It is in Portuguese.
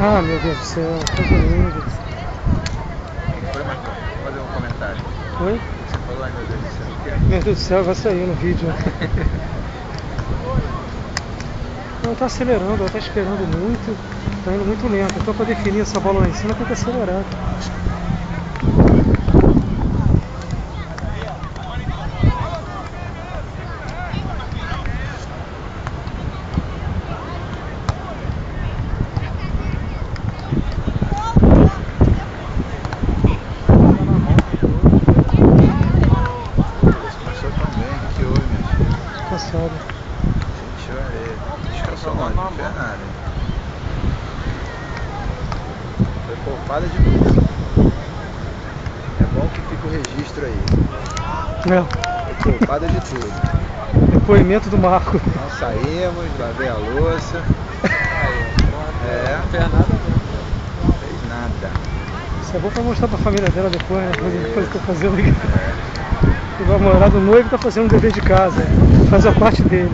Ah, meu Deus do céu, coisa linda. Foi, Marcão? Fazer um comentário. Oi? O que você falou? Ai, meu Deus do céu. O quê? Meu Deus do céu, vai sair no vídeo. Ela tá acelerando, ela tá esperando muito, tá indo muito lento. Então para definir essa bola lá em cima tem que acelerar. Começou tão bem. O que houve, minha filha? Cansado. Sentiu a areia. Descansou não, não fez nada. Foi poupada de tudo. É bom que fica o registro aí. É, Foi poupada de tudo. depoimento do Marco. Não saímos, lavei a louça. Não fez nada não. Não fez nada. Isso é bom pra mostrar pra família dela depois, né? Coisa que eu tô fazendo aqui. O namorado noivo tá fazendo um dever de casa, faz a parte dele.